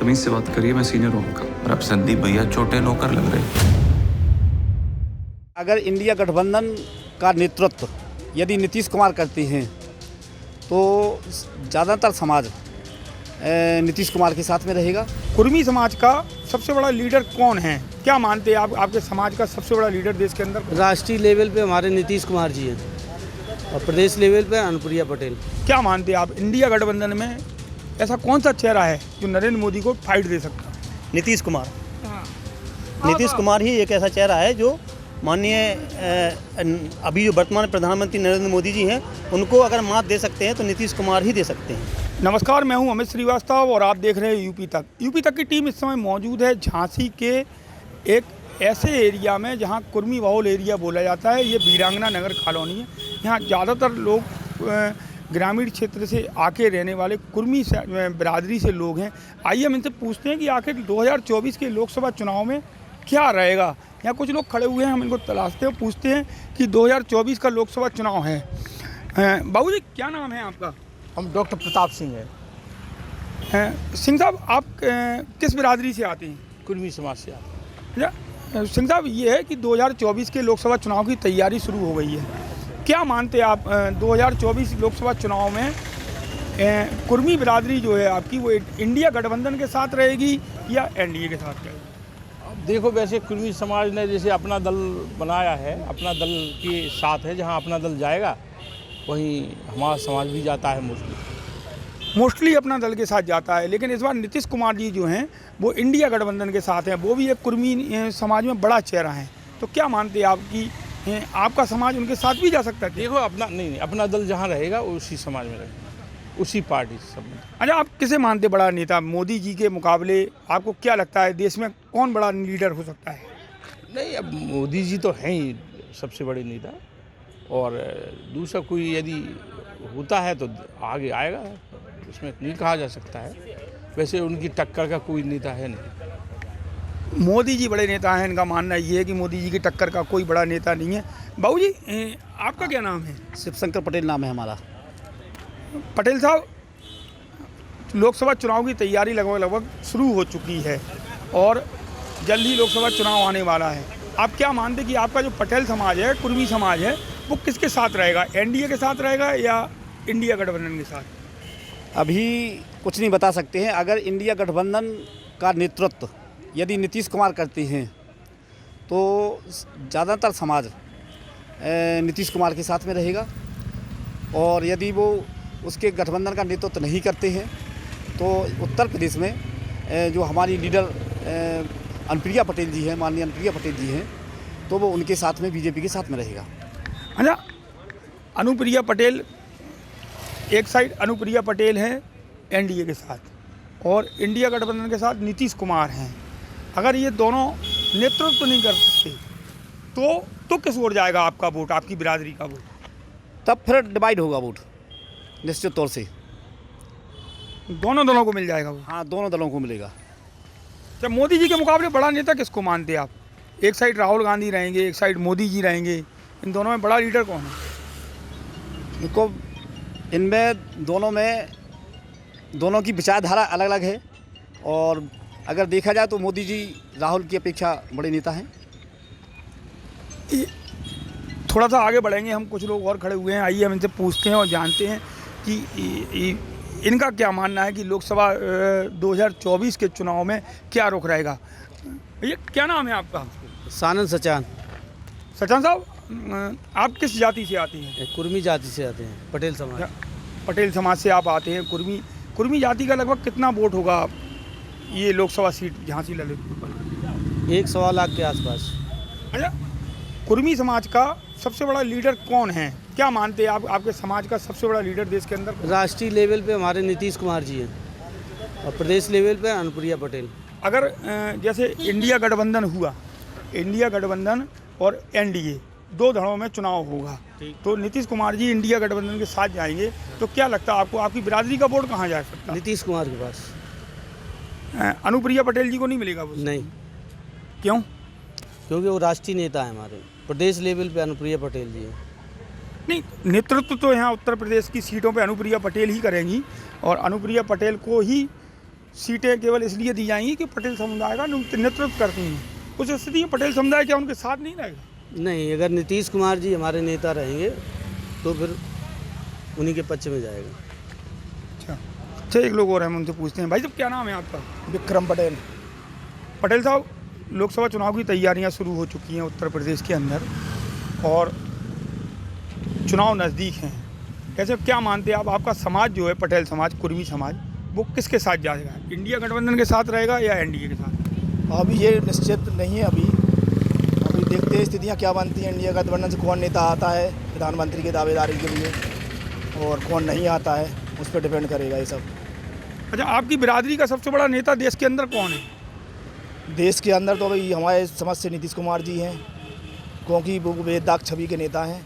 तमीज से बात करिए, मैं सीनियर हूँ आपका। और अब संदीप भैया छोटे नौकर लग रहे। अगर इंडिया गठबंधन का नेतृत्व यदि नीतीश कुमार करते हैं तो ज़्यादातर समाज नीतीश कुमार के साथ में रहेगा। कुर्मी समाज का सबसे बड़ा लीडर कौन है? क्या मानते हैं आप, आपके समाज का सबसे बड़ा लीडर देश के अंदर? राष्ट्रीय लेवल पे हमारे नीतीश कुमार जी हैं और प्रदेश लेवल पे अनुप्रिया पटेल। क्या मानते हैं आप, इंडिया गठबंधन में ऐसा कौन सा चेहरा है जो नरेंद्र मोदी को फाइट दे सकता है? नीतीश कुमार। नीतीश कुमार ही एक ऐसा चेहरा है जो माननीय अभी जो वर्तमान प्रधानमंत्री नरेंद्र मोदी जी हैं उनको अगर मात दे सकते हैं तो नीतीश कुमार ही दे सकते हैं। नमस्कार, मैं हूं अमित श्रीवास्तव और आप देख रहे हैं यूपी तक। यूपी तक की टीम इस समय मौजूद है झांसी के एक ऐसे एरिया में जहां कुर्मी बहुल एरिया बोला जाता है। ये वीरांगना नगर कॉलोनी है। यहाँ ज़्यादातर लोग ग्रामीण क्षेत्र से आके रहने वाले कुर्मी बिरादरी से लोग हैं। आइए हम इनसे पूछते हैं कि आखिर 2024 के लोकसभा चुनाव में क्या रहेगा। यहाँ कुछ लोग खड़े हुए हैं, हम इनको तलाशते हैं, पूछते हैं कि 2024 का लोकसभा चुनाव है। बाबू जी, क्या नाम है आपका? हम डॉक्टर प्रताप सिंह हैं। सिंह साहब, आप किस बिरादरी से आते हैं? कुर्मी समाज से आते हैं। सिंह साहब, ये है कि 2024 के लोकसभा चुनाव की तैयारी शुरू हो गई है। क्या मानते हैं आप, 2024 लोकसभा चुनाव में कुर्मी बिरादरी जो है आपकी, वो इंडिया गठबंधन के साथ रहेगी या एनडीए के साथ रहेगी? अब देखो, वैसे कुर्मी समाज ने जैसे अपना दल बनाया है, अपना दल के साथ है। जहां अपना दल जाएगा वहीं हमारा समाज भी जाता है। मोस्टली अपना दल के साथ जाता है। लेकिन इस बार नीतीश कुमार जी जो हैं वो इंडिया गठबंधन के साथ हैं। वो भी एक कुर्मी समाज में बड़ा चेहरा है। तो क्या मानते हैं आप कि आपका समाज उनके साथ भी जा सकता है? देखो, अपना दल जहां रहेगा उसी समाज में रहेगा, उसी पार्टी सब में। अच्छा, आप किसे मानते बड़ा नेता? मोदी जी के मुकाबले आपको क्या लगता है देश में कौन बड़ा लीडर हो सकता है? नहीं, अब मोदी जी तो हैं ही सबसे बड़े नेता, और दूसरा कोई यदि होता है तो आगे आएगा, उसमें नहीं कहा जा सकता है। वैसे उनकी टक्कर का कोई नेता है नहीं। मोदी जी बड़े नेता हैं, इनका मानना ये है कि मोदी जी की टक्कर का कोई बड़ा नेता नहीं है। बाबू जी, आपका क्या नाम है? शिवशंकर पटेल नाम है हमारा। पटेल साहब, लोकसभा चुनाव की तैयारी लगभग शुरू हो चुकी है और जल्द ही लोकसभा चुनाव आने वाला है। आप क्या मानते हैं कि आपका जो पटेल समाज है, कुर्मी समाज है, वो किसके साथ रहेगा? एनडीए के साथ रहेगा या इंडिया गठबंधन के साथ? अभी कुछ नहीं बता सकते हैं। अगर इंडिया गठबंधन का नेतृत्व यदि नीतीश कुमार करते हैं तो ज़्यादातर समाज नीतीश कुमार के साथ में रहेगा, और यदि वो उसके गठबंधन का नेतृत्व नहीं करते हैं तो उत्तर प्रदेश में जो हमारी लीडर अनुप्रिया पटेल जी हैं, माननीय अनुप्रिया पटेल जी हैं, तो वो उनके साथ में बीजेपी के साथ में रहेगा। अच्छा, अनुप्रिया पटेल एक साइड, अनुप्रिया पटेल हैं एनडीए के साथ और इंडिया गठबंधन के साथ नीतीश कुमार हैं। अगर ये दोनों नेतृत्व नहीं कर सकते तो किस ओर जाएगा आपका वोट, आपकी बिरादरी का वोट? तब फिर डिवाइड होगा वोट निश्चित तौर से। दोनों दलों को मिल जाएगा वो? हाँ, दोनों दलों को मिलेगा। जब मोदी जी के मुकाबले बड़ा नेता किसको मानते हैं आप? एक साइड राहुल गांधी रहेंगे, एक साइड मोदी जी रहेंगे, इन दोनों में बड़ा लीडर कौन है? इनको इनमें दोनों की विचारधारा अलग अलग है, और अगर देखा जाए तो मोदी जी राहुल की अपेक्षा बड़े नेता हैं। थोड़ा सा आगे बढ़ेंगे हम, कुछ लोग और खड़े हुए हैं। आइए हम इनसे पूछते हैं और जानते हैं कि इनका क्या मानना है कि लोकसभा 2024 के चुनाव में क्या रुख रहेगा। ये क्या नाम है आपका? सानंद सचान। सचान साहब, आप किस जाति से आती हैं? कुर्मी जाति से आते हैं, पटेल समाज। पटेल समाज से आप आते हैं। कुर्मी जाति का लगभग कितना वोट होगा ये लोकसभा सीट झांसी ललितपुर पर? 1.25 लाख के आसपास। अच्छा, कुर्मी समाज का सबसे बड़ा लीडर कौन है? क्या मानते हैं आप, आपके समाज का सबसे बड़ा लीडर देश के अंदर? राष्ट्रीय लेवल पे हमारे नीतीश कुमार जी हैं और प्रदेश लेवल पे अनुप्रिया पटेल। अगर जैसे इंडिया गठबंधन हुआ, इंडिया गठबंधन और एनडीए दो धड़ों में चुनाव होगा, तो नीतीश कुमार जी इंडिया गठबंधन के साथ जाएंगे, तो क्या लगता है आपको, आपकी बिरादरी का वोट कहाँ जा सकता है? नीतीश कुमार के पास। अनुप्रिया पटेल जी को नहीं मिलेगा वो? नहीं। क्यों? क्योंकि वो राष्ट्रीय नेता है हमारे। प्रदेश लेवल पे अनुप्रिया पटेल जी हैं। नहीं, नेतृत्व तो यहाँ उत्तर प्रदेश की सीटों पे अनुप्रिया पटेल ही करेंगी और अनुप्रिया पटेल को ही सीटें केवल इसलिए दी जाएंगी कि पटेल समुदाय का नेतृत्व करती हैं। उस स्थिति में पटेल समुदाय क्या उनके साथ नहीं रहेगा? नहीं, अगर नीतीश कुमार जी हमारे नेता रहेंगे तो फिर उन्हीं के पक्ष में जाएगा। अच्छा, एक लोग और हैं, उनसे पूछते हैं। भाई साहब क्या नाम है आपका? विक्रम पटेल। पटेल साहब, लोकसभा चुनाव की तैयारियां शुरू हो चुकी हैं उत्तर प्रदेश के अंदर और चुनाव नज़दीक हैं। कैसे क्या मानते हैं आप, आपका समाज जो है पटेल समाज, कुर्मी समाज, वो किसके साथ जाएगा? इंडिया गठबंधन के साथ रहेगा या एनडीए के साथ? अभी ये निश्चित नहीं है। अभी देखते हैं स्थितियाँ क्या बनती हैं। इंडिया गठबंधन से कौन नेता आता है प्रधानमंत्री की दावेदारी के लिए और कौन नहीं आता है, उस पर डिपेंड करेगा ये सब। अच्छा, आपकी बिरादरी का सबसे बड़ा नेता देश के अंदर कौन है? देश के अंदर तो भाई हमारे समझ से नीतीश कुमार जी हैं, क्योंकि वो बेदाग छवि के नेता हैं।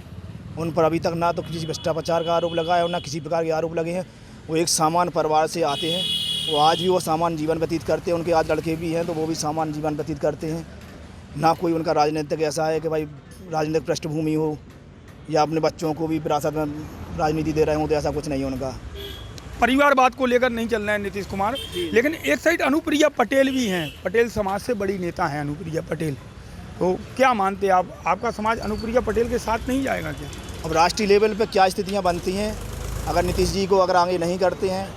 उन पर अभी तक ना तो किसी भ्रष्टाचार का आरोप लगा है और ना किसी प्रकार के आरोप लगे हैं। वो एक सामान्य परिवार से आते हैं, वो आज भी वो सामान्य जीवन व्यतीत करते हैं। उनके आज लड़के भी हैं तो वो भी सामान्य जीवन व्यतीत करते हैं। ना कोई उनका राजनीतिक ऐसा है कि भाई राजनीतिक पृष्ठभूमि हो या अपने बच्चों को भी विरासत में राजनीति दे रहे हों, तो ऐसा कुछ नहीं है उनका। परिवारवाद को लेकर नहीं चल रहे हैं नीतीश कुमार, लेकिन एक साइड अनुप्रिया पटेल भी हैं, पटेल समाज से बड़ी नेता हैं अनुप्रिया पटेल। तो क्या मानते हैं आप, आपका समाज अनुप्रिया पटेल के साथ नहीं जाएगा क्या? अब राष्ट्रीय लेवल पे क्या स्थितियाँ बनती हैं, अगर नीतीश जी को अगर आगे नहीं करते हैं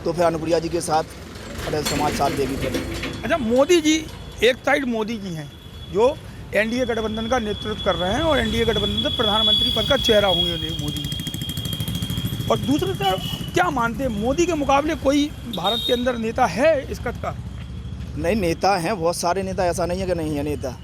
तो फिर अनुप्रिया जी के साथ पटेल समाज साथ देगी फिर। अच्छा, मोदी जी, एक साइड मोदी जी हैं जो एनडीए गठबंधन का नेतृत्व कर रहे हैं और एनडीए गठबंधन से प्रधानमंत्री पद का चेहरा होंगे मोदी, और दूसरी तरफ क्या मानते हैं, मोदी के मुकाबले कोई भारत के अंदर नेता है इस कद का? नहीं, नेता हैं बहुत सारे नेता, ऐसा नहीं है कि नहीं है नेता,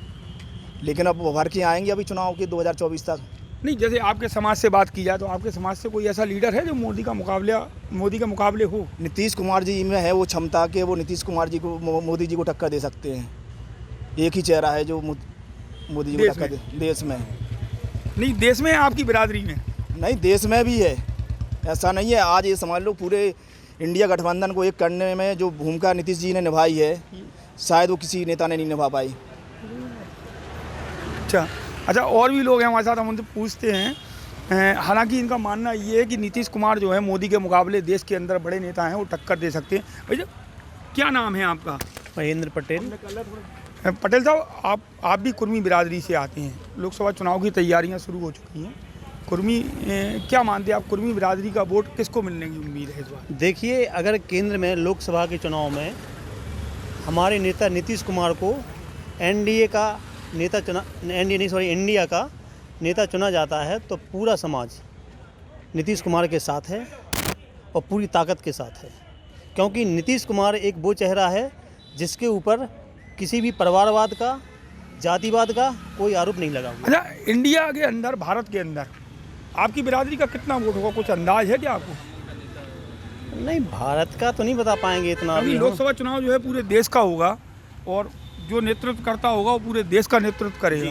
लेकिन अब वो भर के आएंगे अभी चुनाव के 2024 तक। नहीं, जैसे आपके समाज से बात की जाए तो आपके समाज से कोई ऐसा लीडर है जो मोदी के मुकाबले हो? नीतीश कुमार जी में है वो क्षमता कि वो नीतीश कुमार जी को मोदी जी को टक्कर दे सकते हैं। एक ही चेहरा है जो मोदी जी को टक्कर दे देश में। नहीं, देश में है आपकी बिरादरी में? नहीं, देश में भी है, ऐसा नहीं है। आज ये समझ लो पूरे इंडिया गठबंधन को एक करने में जो भूमिका नीतीश जी ने निभाई है, शायद वो किसी नेता ने नहीं निभा पाई। अच्छा, और भी लोग हैं हमारे साथ, हम उनसे पूछते हैं। हालांकि इनका मानना ये है कि नीतीश कुमार जो है मोदी के मुकाबले देश के अंदर बड़े नेता हैं, वो टक्कर दे सकते हैं। भैया क्या नाम है आपका? महेंद्र पटेल। पटेल साहब, आप भी कुर्मी बिरादरी से आते हैं, लोकसभा चुनाव की तैयारियां शुरू हो चुकी हैं। कुर्मी क्या मानते हैं आप, कुर्मी बिरादरी का वोट किसको मिलने की उम्मीद है इस बार? देखिए, अगर केंद्र में लोकसभा के चुनाव में हमारे नेता नीतीश कुमार को एनडीए का नेता इंडिया का नेता चुना जाता है तो पूरा समाज नीतीश कुमार के साथ है और पूरी ताकत के साथ है, क्योंकि नीतीश कुमार एक वो चेहरा है जिसके ऊपर किसी भी परिवारवाद का, जातिवाद का कोई आरोप नहीं लगा हुआ। अच्छा, इंडिया के अंदर, भारत के अंदर आपकी बिरादरी का कितना वोट होगा, कुछ अंदाज है क्या आपको? नहीं, भारत का तो नहीं बता पाएंगे इतना। अभी लोकसभा चुनाव जो है पूरे देश का होगा और जो नेतृत्व करता होगा वो पूरे देश का नेतृत्व करेगा।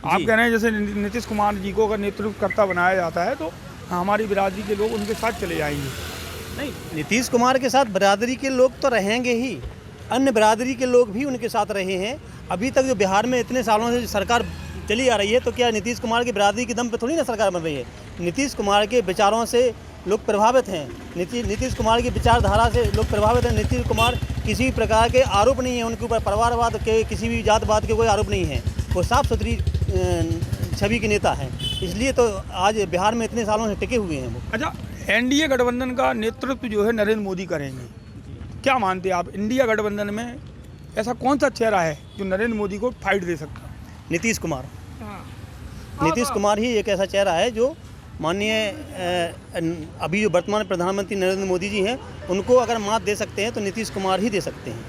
आप कह रहे हैं जैसे नीतीश कुमार जी को अगर नेतृत्व करता बनाया जाता है तो हमारी बिरादरी के लोग उनके साथ चले जाएंगे। नहीं, नीतीश कुमार के साथ बिरादरी के लोग तो रहेंगे ही, अन्य बिरादरी के लोग भी उनके साथ रहे हैं। अभी तक जो बिहार में इतने सालों से सरकार चली आ रही है, तो क्या नीतीश कुमार की बिरादरी के दम पे थोड़ी ना सरकार बन रही है। नीतीश कुमार के विचारों से लोग प्रभावित हैं, नीतीश कुमार की विचारधारा से लोग प्रभावित हैं। नीतीश कुमार किसी प्रकार के आरोप नहीं है उनके ऊपर, परिवारवाद के, किसी भी जातवाद के कोई आरोप नहीं है। वो साफ सुथरी छवि के नेता हैं, इसलिए तो आज बिहार में इतने सालों से टिके हुए हैं वो। अच्छा, एनडीए गठबंधन का नेतृत्व जो है नरेंद्र मोदी करेंगे, क्या मानते हैं आप, इंडिया गठबंधन में ऐसा कौन सा चेहरा है जो नरेंद्र मोदी को फाइट दे सकता है? नीतीश कुमार। नीतीश कुमार ही एक ऐसा चेहरा है जो माननीय अभी जो वर्तमान प्रधानमंत्री नरेंद्र मोदी जी हैं, उनको अगर मात दे सकते हैं तो नीतीश कुमार ही दे सकते हैं,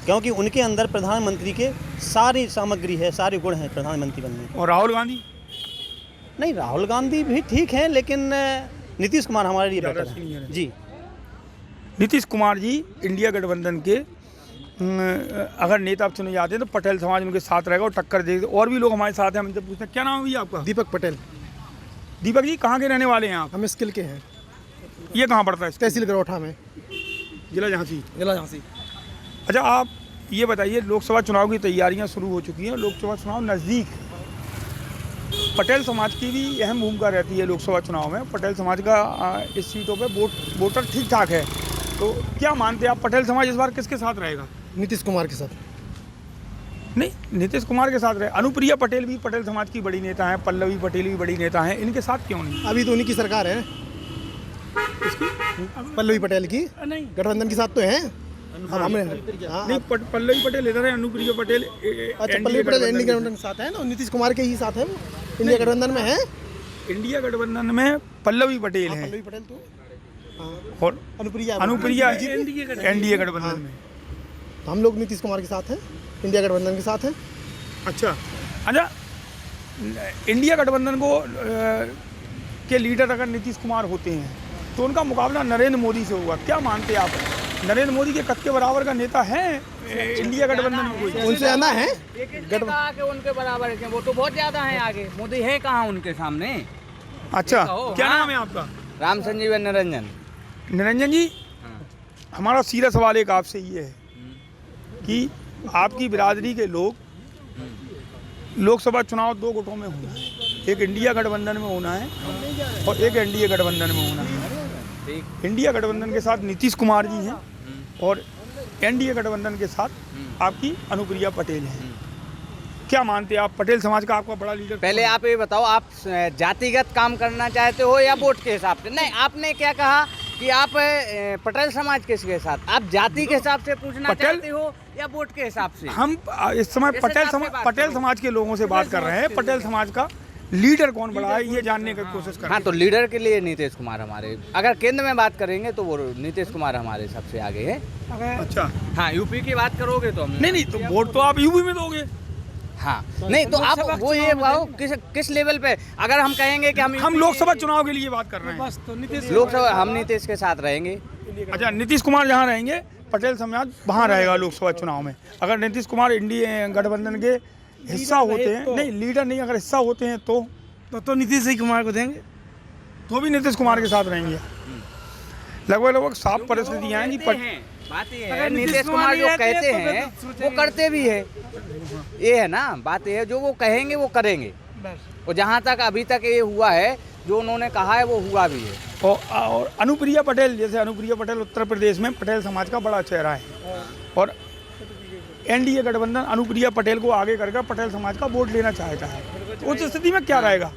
क्योंकि उनके अंदर प्रधानमंत्री के सारी सामग्री है, सारे गुण हैं प्रधानमंत्री बनने के। और राहुल गांधी? नहीं, राहुल गांधी भी ठीक हैं, लेकिन नीतीश कुमार हमारे लिए बेहतर है जी। नीतीश कुमार जी इंडिया गठबंधन के अगर नेता चुने जाते हैं तो पटेल समाज उनके साथ रहेगा और टक्कर देगा। और भी लोग हमारे साथ हैं, हम इनसे पूछते हैं क्या नाम है भैया आपका? दीपक पटेल। दीपक जी, कहाँ के रहने वाले हैं आप? हम स्किल के हैं। ये कहाँ पड़ता है? तहसील गरोठा में, जिला झांसी। जिला झांसी। अच्छा, आप ये बताइए, लोकसभा चुनाव की तैयारियां शुरू हो चुकी हैं, लोकसभा चुनाव नज़दीक, पटेल समाज की भी अहम भूमिका रहती है लोकसभा चुनाव में। पटेल समाज का इस सीटों पे वोटर ठीक ठाक है, तो क्या मानते हैं आप, पटेल समाज इस बार किसके साथ रहेगा? नीतीश कुमार के साथ। नहीं, नीतीश कुमार के साथ रहे। अनुप्रिया पटेल भी पटेल समाज की बड़ी नेता हैं, पल्लवी पटेल भी बड़ी नेता हैं, इनके साथ क्यों नहीं? अभी तो उन्हीं की सरकार है, पल्लवी पटेल की, गठबंधन के साथ तो हैं। हमने नहीं, पल्लवी पटेल इधर है, अनुप्रिया पटेल अच्छा, पल्लवी पटेल इंडिया गठबंधन के साथ है ना, नीतीश कुमार के ही साथ है, वो इंडिया गठबंधन में है। इंडिया गठबंधन में पल्लवी पटेल है पल्लवी पटेल तो और अनुप्रिया एनडीए गठबंधन में। तो हम लोग नीतीश कुमार के साथ हैं, इंडिया गठबंधन के साथ हैं। अच्छा, इंडिया गठबंधन को के लीडर अगर नीतीश कुमार होते हैं तो उनका मुकाबला नरेंद्र मोदी से होगा। क्या मानते हैं आप, नरेंद्र मोदी के कद के बराबर का नेता है इंडिया गठबंधन में कोई? उनसे ज़्यादा है के उनके बराबर है, वो तो बहुत ज़्यादा है आगे। मोदी है कहाँ उनके सामने? अच्छा, क्या नाम है आपका? राम संजीवन निरंजन। निरंजन जी, हमारा सीधा सवाल एक आपसे ये है कि आपकी बिरादरी के लोग लोकसभा चुनाव 2 गुटों में होना है, एक इंडिया गठबंधन में होना है और एक एनडीए गठबंधन में होना है। इंडिया गठबंधन के साथ नीतीश कुमार जी हैं और एनडीए गठबंधन के साथ आपकी अनुप्रिया पटेल हैं। क्या मानते हैं आप, पटेल समाज का आपका बड़ा लीडर? पहले आप ये बताओ, आप जातिगत काम करना चाहते हो या वोट के हिसाब से? नहीं, आपने क्या कहा कि आप पटेल समाज किसके साथ? आप जाति के हिसाब से पूछना चाहते हो या वोट के हिसाब से? हम इस समय पटेल समाज के लोगों से बात कर रहे हैं। पटेल समाज का लीडर कौन बड़ा है ये जानने की कोशिश कर रहे हैं। हाँ, तो लीडर के लिए नीतीश कुमार हमारे, अगर केंद्र में बात करेंगे तो वो नीतीश कुमार हमारे सबसे आगे है। अच्छा, हाँ, यूपी की बात करोगे तो हम नहीं, तो वोट तो आप यूपी में दोगे। हाँ, नहीं तो आप वो ये बताओ किस लेवल पे, अगर हम कहेंगे कि हम लोकसभा चुनाव के लिए बात कर रहे हैं, बस तो नीतीश लोकसभा हम नीतीश के साथ रहेंगे। अच्छा, नीतीश कुमार जहाँ रहेंगे पटेल समाज वहाँ रहेगा लोकसभा चुनाव में। अगर नीतीश कुमार इंडिया गठबंधन के हिस्सा होते हैं, नहीं लीडर नहीं, अगर हिस्सा होते हैं तो नीतीश कुमार को देंगे, तो भी नीतीश कुमार के साथ रहेंगे। लगभग साफ परिस्थितियाँ हैं कि बात ये है, नीतीश कुमार जो कहते हैं वो करते भी है, ये है ना बात। ये है जो वो कहेंगे वो करेंगे, और जहाँ तक अभी तक ये हुआ है जो उन्होंने कहा है वो हुआ भी है। और अनुप्रिया पटेल, जैसे अनुप्रिया पटेल उत्तर प्रदेश में पटेल समाज का बड़ा चेहरा है और एनडीए गठबंधन अनुप्रिया पटेल को आगे करके पटेल समाज का वोट लेना चाहता है, उस स्थिति में क्या रहेगा?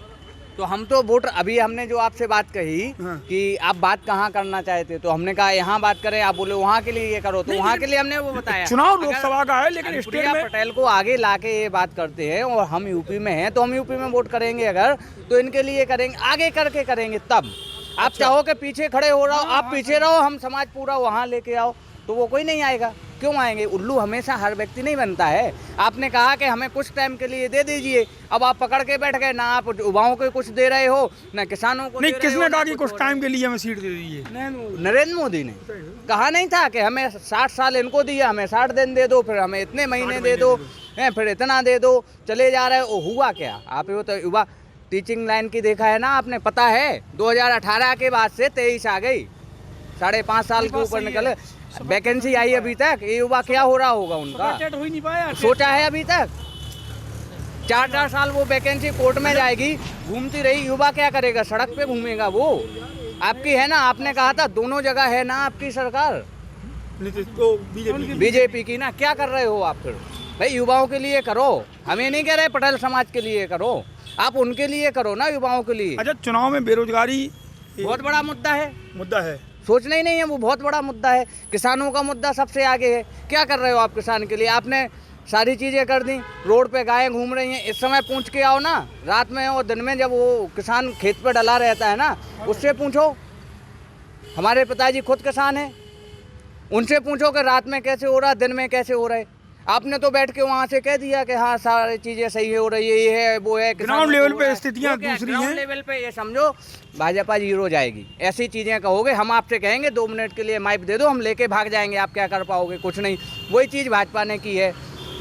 तो हम तो वोट, अभी हमने जो आपसे बात कही कि आप बात कहाँ करना चाहते, तो हमने कहा यहाँ बात करें, आप बोले वहाँ के लिए ये करो, तो वहाँ के लिए हमने वो बताया। चुनाव लोकसभा का है, लेकिन स्टेट में पटेल को आगे लाके ये बात करते हैं और हम यूपी में हैं तो हम यूपी में वोट करेंगे, अगर तो इनके लिए करेंगे, आगे करके करेंगे तब। आप चाहो कि पीछे खड़े हो रहो, आप पीछे रहो, हम समाज पूरा वहाँ लेके आओ, तो वो कोई नहीं आएगा। क्यों आएंगे? उल्लू हमेशा हर व्यक्ति नहीं बनता है। आपने कहा कि हमें कुछ टाइम के लिए दे दीजिए, अब आप पकड़ के बैठ गए, ना आप युवाओं को कुछ दे रहे हो ना किसानों को। नहीं, किसने कहा कि कुछ टाइम के लिए हमें सीट दे दीजिए? नरेंद्र मोदी ने कहा नहीं था कि हमें 60 साल इनको दिया, हमें 60 दिन दे दो, फिर हमें इतने महीने दे दो, फिर इतना दे दो, चले जा रहे हो। हुआ क्या? आप वो तो युवा टीचिंग लाइन की देखा है ना आपने, पता है 2018 के बाद से 23 आ गई, 5.5 साल के ऊपर निकले, वैकेंसी आई अभी तक। ये युवा क्या हो रहा होगा उनका, हो ही नहीं पाया, सोचा है अभी तक? 4 साल वो वैकेंसी कोर्ट में जाएगी, घूमती रही, युवा क्या करेगा? सड़क पे घूमेगा वो। आपकी है ना, आपने कहा था दोनों जगह है ना आपकी सरकार, तो बीजेपी की ना। क्या कर रहे हो आप फिर? भाई युवाओं के लिए करो, हमें नहीं कह रहे पटेल समाज के लिए करो, आप उनके लिए करो ना, युवाओं के लिए। अच्छा, चुनाव में बेरोजगारी बहुत बड़ा मुद्दा है, सोचना ही नहीं है, वो बहुत बड़ा मुद्दा है। किसानों का मुद्दा सबसे आगे है। क्या कर रहे हो आप किसान के लिए? आपने सारी चीज़ें कर दी, रोड पे गायें घूम रही हैं। इस समय पूछ के आओ ना, रात में और दिन में जब वो किसान खेत पे डला रहता है ना, उससे पूछो। हमारे पिताजी खुद किसान हैं, उनसे पूछो कि रात में कैसे हो रहा, दिन में कैसे हो रहा है। आपने तो बैठ के वहाँ से कह दिया कि हाँ सारी चीज़ें सही हो रही है, ये है वो है। ग्राउंड लेवल पे स्थितियाँ दूसरी हैं। ग्राउंड लेवल पे ये समझो भाजपा जीरो जाएगी, ऐसी चीज़ें कहोगे। हम आपसे कहेंगे 2 मिनट के लिए माइक दे दो, हम लेके भाग जाएंगे, आप क्या कर पाओगे? कुछ नहीं। वही चीज़ भाजपा ने की है।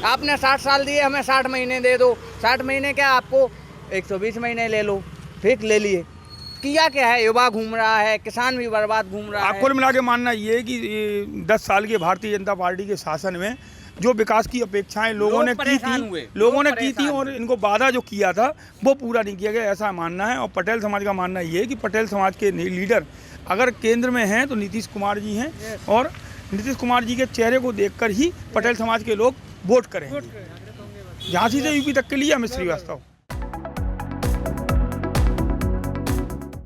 आपने 60 साल दिए, हमें 60 महीने दे दो। 60 महीने क्या, आपको 120 महीने ले लो, ठीक ले लिए। किया क्या है? युवा घूम रहा है, किसान भी बर्बाद घूम रहा है। कुल मिला के मानना ये है कि 10 साल के भारतीय जनता पार्टी के शासन में जो विकास की अपेक्षाएं लोगों ने की थी और इनको वादा जो किया था वो पूरा नहीं किया गया, ऐसा मानना है। और पटेल समाज का मानना ये है कि पटेल समाज के लीडर अगर केंद्र में हैं तो नीतीश कुमार जी हैं, और नीतीश कुमार जी के चेहरे को देखकर ही पटेल समाज के लोग वोट करेंगे। झांसी से यूपी तक के लिए अमित श्रीवास्तव।